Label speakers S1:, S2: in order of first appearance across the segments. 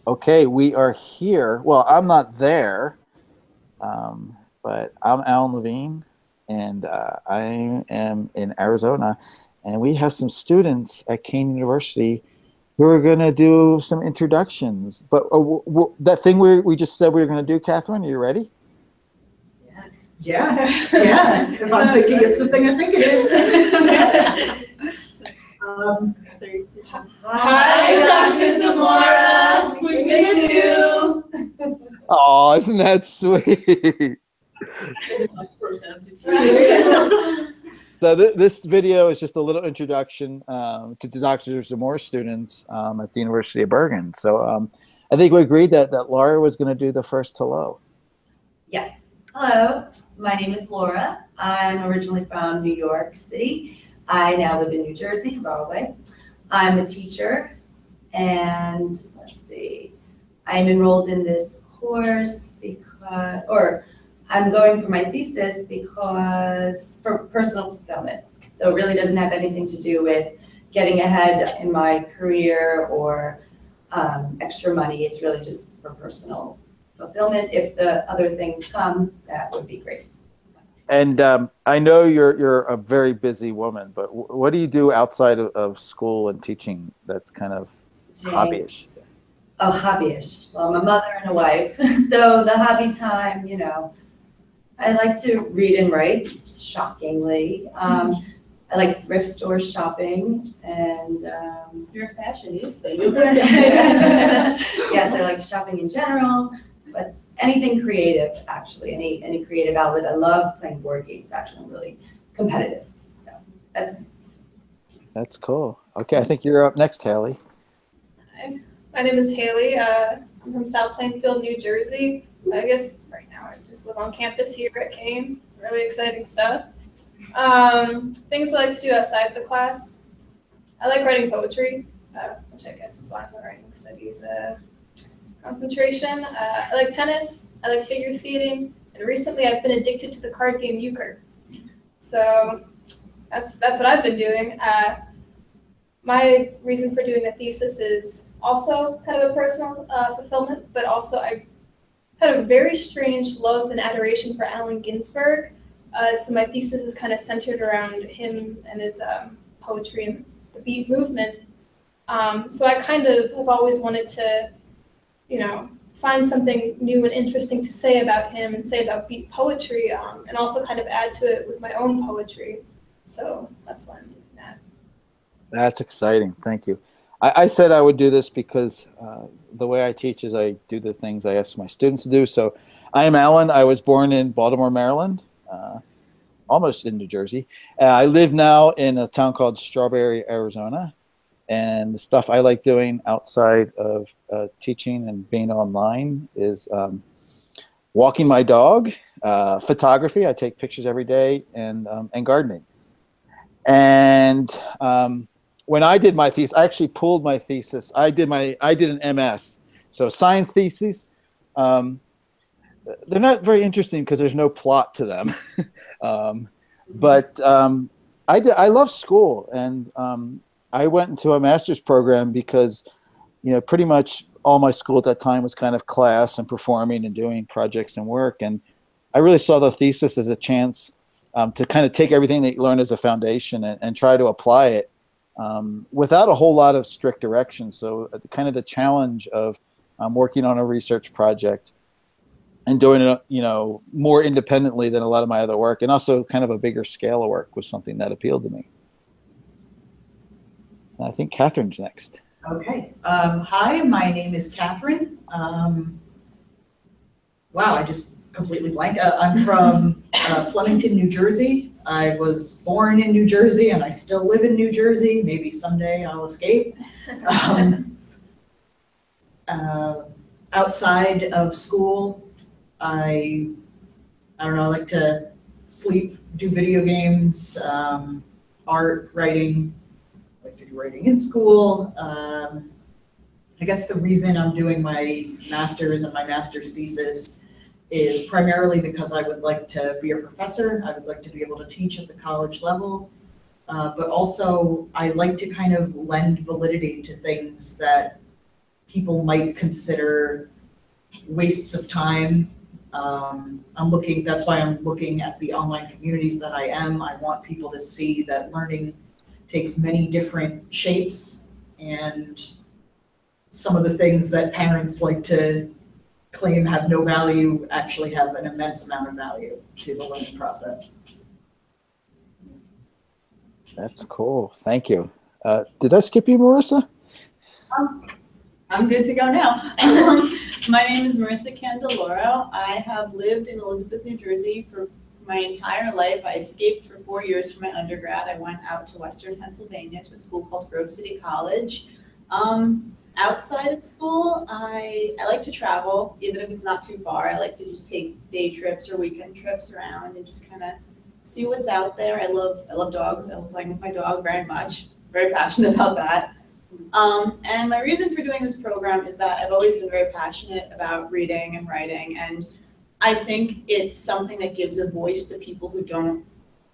S1: Okay, we are here. Well, I'm not there, but I'm Alan Levine, and I am in Arizona, and we have some students at Kane University who are going to do some introductions. But that thing we just said we were going to do, Catherine, are you ready?
S2: Yes. Yeah, yeah. If I'm thinking it's the thing I think it is.
S3: Hi, Dr. Zamora. We miss you.
S1: Oh, isn't that sweet? So this video is just a little introduction to the Dr. Zamora students at the University of Bergen. So I think we agreed that Laura was going to do the first hello.
S3: Yes. Hello, my name is Laura. I'm originally from New York City. I now live in New Jersey, Broadway. I'm a teacher, and let's see, I'm enrolled in this course because, or I'm going for my thesis because for personal fulfillment. So it really doesn't have anything to do with getting ahead in my career or extra money. It's really just for personal fulfillment. If the other things come, that would be great.
S1: And I know you're a very busy woman, but what do you do outside of school and teaching that's kind of hobbyish?
S3: Oh, hobbyish. Well, I'm a mother and a wife. So the hobby time, you know, I like to read and write, shockingly. I like thrift store shopping, and
S2: You're a fashionista.
S3: yes, I like shopping in general, but anything creative, actually, any creative outlet. I love playing board games. Actually, I'm really competitive. So
S1: that's cool. Okay, I think you're up next, Haley.
S4: Hi, my name is Haley. I'm from South Plainfield, New Jersey. I guess right now I just live on campus here at Kane. Really exciting stuff. Things I like to do outside the class. I like writing poetry, which I guess is why I'm writing studies. Concentration. I like tennis. I like figure skating, and recently I've been addicted to the card game euchre. So that's what I've been doing. My reason for doing a thesis is also kind of a personal fulfillment, but also I had a very strange love and adoration for Allen Ginsberg. So my thesis is kind of centered around him and his poetry and the beat movement. So I kind of have always wanted to, you know, find something new and interesting to say about him and say about beat poetry, and also kind of add to it with my own poetry. So that's why I'm doing that.
S1: That's exciting. Thank you. I said I would do this because the way I teach is I do the things I ask my students to do. So I am Alan. I was born in Baltimore, Maryland, almost in New Jersey. I live now in a town called Strawberry, Arizona. And the stuff I like doing outside of teaching and being online is walking my dog, photography. I take pictures every day, and gardening. And when I did my thesis, I actually pulled my thesis. I did an MS, so science theses. They're not very interesting because there's no plot to them. But I love school, and I went into a master's program because, you know, pretty much all my school at that time was kind of class and performing and doing projects and work. And I really saw the thesis as a chance to kind of take everything that you learned as a foundation and try to apply it without a whole lot of strict direction. So kind of the challenge of working on a research project and doing it, you know, more independently than a lot of my other work, and also kind of a bigger scale of work was something that appealed to me. I think Catherine's next.
S2: Okay. Hi, my name is Catherine. Wow, I just completely blanked. I'm from Flemington, New Jersey. I was born in New Jersey, and I still live in New Jersey. Maybe someday I'll escape. Outside of school, I don't know, I like to sleep, do video games, art, writing. To do writing in school. I guess the reason I'm doing my master's and my master's thesis is primarily because I would like to be a professor. I would like to be able to teach at the college level, but also I like to kind of lend validity to things that people might consider wastes of time. That's why I'm looking at the online communities that I am. I want people to see that learning takes many different shapes, and some of the things that parents like to claim have no value actually have an immense amount of value to the learning process.
S1: That's cool. Thank you. Did I skip you, Marissa?
S5: I'm good to go now. My name is Marissa Candeloro. I have lived in Elizabeth, New Jersey for my entire life. I escaped for 4 years from my undergrad. I went out to Western Pennsylvania to a school called Grove City College. Outside of school, I like to travel, even if it's not too far. I like to just take day trips or weekend trips around and just kind of see what's out there. I love dogs. I love playing with my dog very much. Very passionate about that. And my reason for doing this program is that I've always been very passionate about reading and writing, and I think it's something that gives a voice to people who don't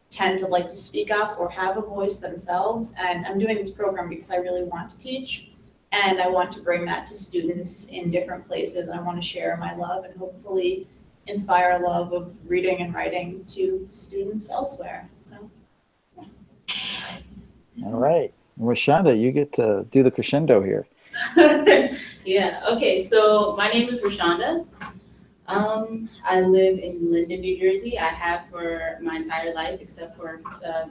S5: tend to like to speak up or have a voice themselves. And I'm doing this program because I really want to teach, and I want to bring that to students in different places. And I want to share my love and hopefully inspire a love of reading and writing to students elsewhere. So, yeah.
S1: All right. Rashonda, you get to do the crescendo here.
S6: Yeah, okay, so my name is Rashonda. I live in Linden, New Jersey. I have for my entire life, except for,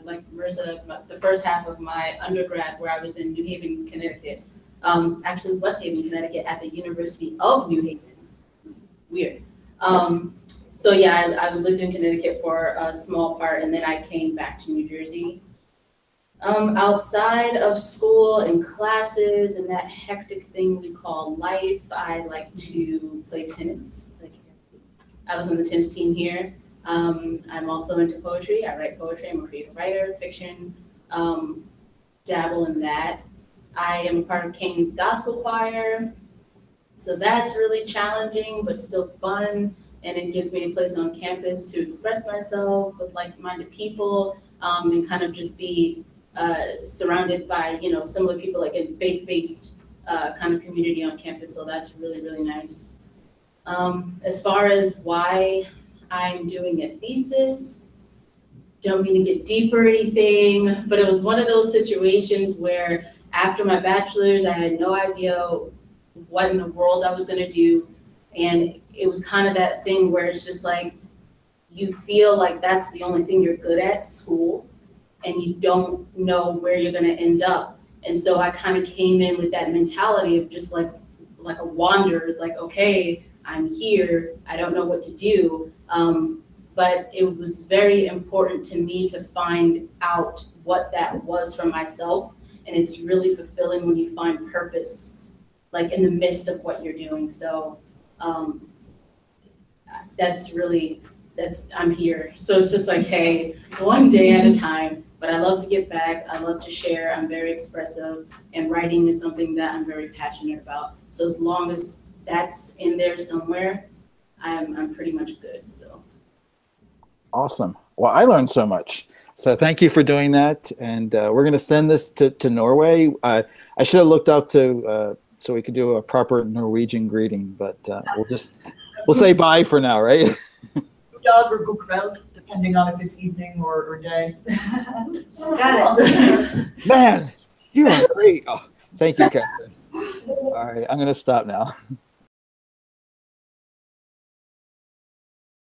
S6: like Marissa, the first half of my undergrad where I was in New Haven, Connecticut. Actually West Haven, Connecticut at the University of New Haven. Weird. So yeah, I lived in Connecticut for a small part, and then I came back to New Jersey. Outside of school and classes and that hectic thing we call life, I like to play tennis. I was on the tennis team here. I'm also into poetry. I write poetry. I'm a creative writer, fiction, dabble in that. I am a part of Cane's Gospel Choir. So that's really challenging, but still fun. And it gives me a place on campus to express myself with like-minded people, and kind of just be surrounded by, similar people, like in faith-based kind of community on campus. So that's really, really nice. As far as why I'm doing a thesis, don't mean to get deep or anything, but it was one of those situations where after my bachelor's, I had no idea what in the world I was going to do. And it was kind of that thing where it's just like, you feel like that's the only thing you're good at, school, and you don't know where you're going to end up. And so I kind of came in with that mentality of just like a wander. It's like, okay, I'm here. I don't know what to do. But it was very important to me to find out what that was for myself. And it's really fulfilling when you find purpose, like in the midst of what you're doing. So I'm here. So it's just like, hey, one day at a time. But I love to get back. I love to share. I'm very expressive, and writing is something that I'm very passionate about. So as long as that's in there somewhere, I'm pretty much good. So
S1: Awesome. Well, I learned so much. So thank you for doing that. And we're going to send this to Norway. I should have looked up to so we could do a proper Norwegian greeting, but we'll say bye for now, right?
S2: Dog or god kveld, depending on if it's evening or day.
S3: She's got it.
S1: Man, you are great. Oh, thank you, Captain. All right, I'm going to stop now.